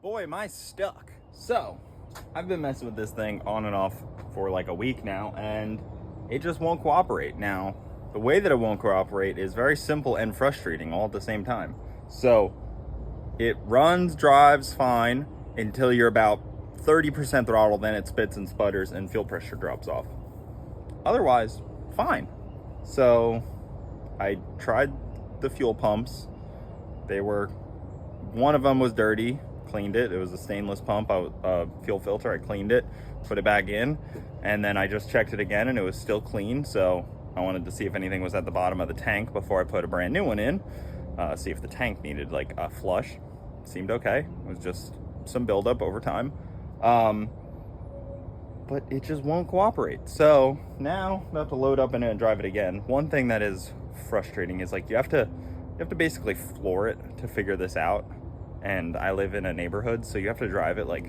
boy, am I stuck. So, I've been messing with this thing on and off for like a week now, and it just won't cooperate. Now, the way that it won't cooperate is very simple and frustrating all at the same time. So, it runs, drives fine until you're about 30% throttle, then it spits and sputters and fuel pressure drops off. Otherwise, fine. So, I tried the fuel pumps. One of them was dirty, cleaned it. It was a stainless pump, fuel filter. I cleaned it, put it back in, and then I just checked it again and it was still clean. So I wanted to see if anything was at the bottom of the tank before I put a brand new one in, see if the tank needed like a flush. Seemed okay. It was just some buildup over time. But it just won't cooperate. So now I have to load up in it and drive it again. One thing that is frustrating is like you have to basically floor it to figure this out. And I live in a neighborhood, so you have to drive it like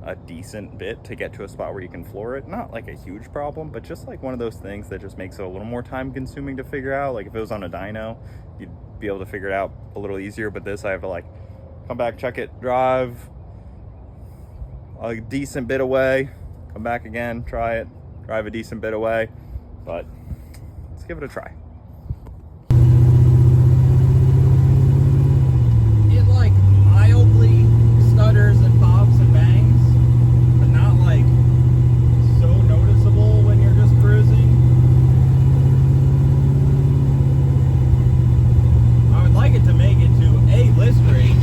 a decent bit to get to a spot where you can floor it. Not like a huge problem, but just like one of those things that just makes it a little more time consuming to figure out. Like if it was on a dyno, you'd be able to figure it out a little easier, but this I have to like come back, check it, drive a decent bit away, come back again, try it, drive a decent bit away, but let's give it a try. It like mildly stutters and pops and bangs, but not like so noticeable when you're just cruising. I would like it to make it to a list rate.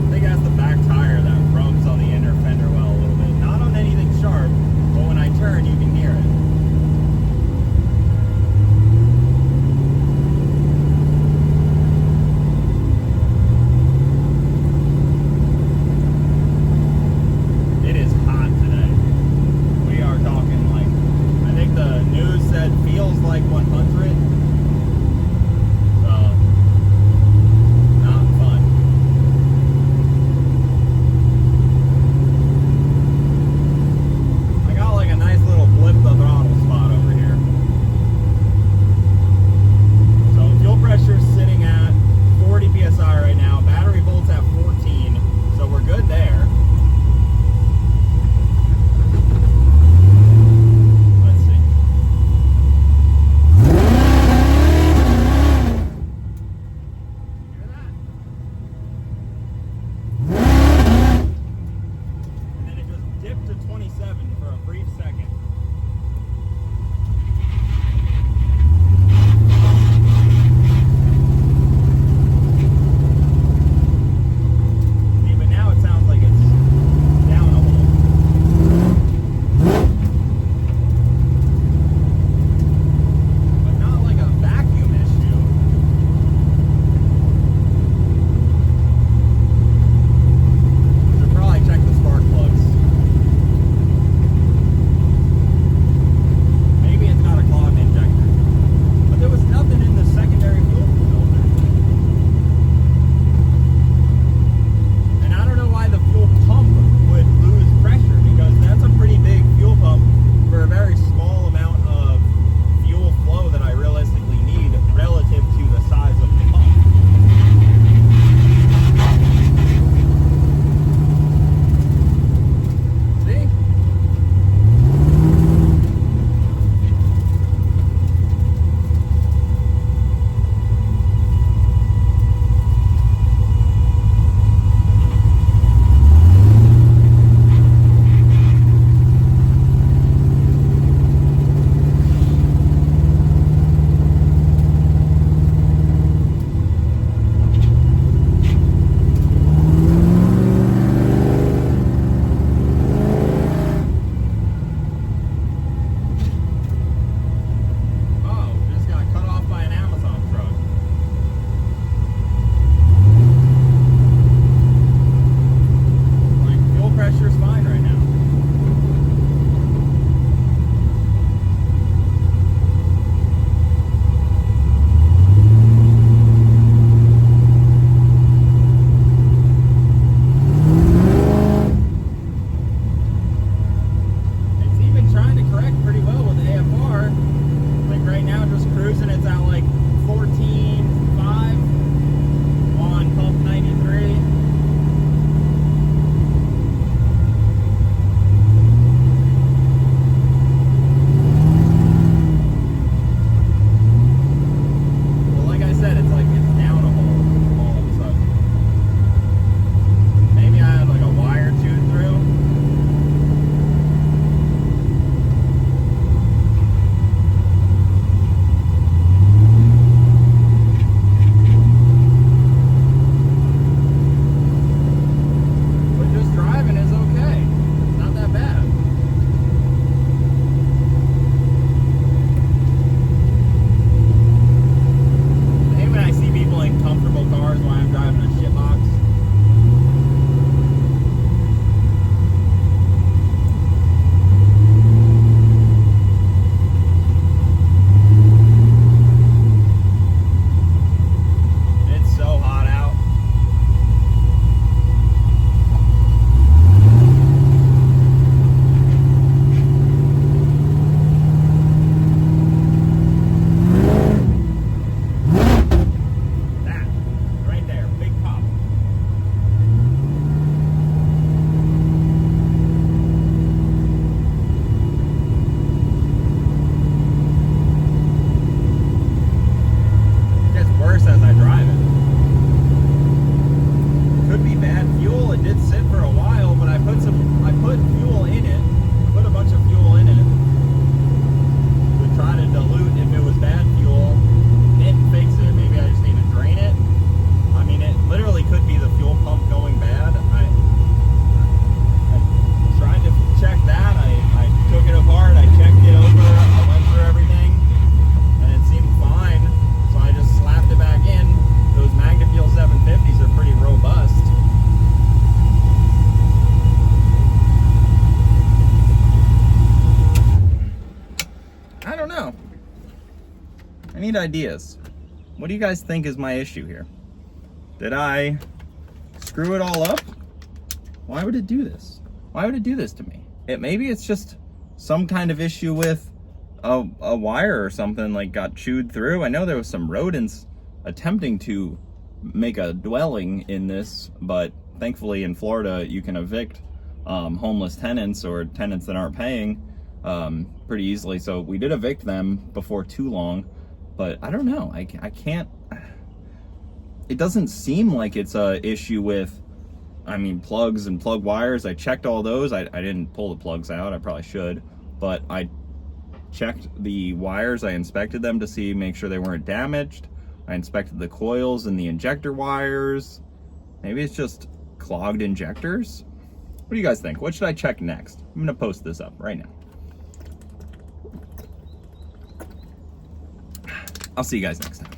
I think it has the back tire that rubs on the inner fender well a little bit. Not on anything sharp, but when I turn, you can need ideas. What do you guys think is my issue here? Did I screw it all up? Why would it do this? Why would it do this to me? Maybe it's just some kind of issue with a wire or something, like got chewed through. I know there was some rodents attempting to make a dwelling in this, but thankfully in Florida you can evict homeless tenants or tenants that aren't paying pretty easily. So we did evict them before too long, but I don't know. I can't. It doesn't seem like it's a issue with, I mean, plugs and plug wires. I checked all those. I didn't pull the plugs out. I probably should, but I checked the wires. I inspected them to make sure they weren't damaged. I inspected the coils and the injector wires. Maybe it's just clogged injectors. What do you guys think? What should I check next? I'm gonna post this up right now. I'll see you guys next time.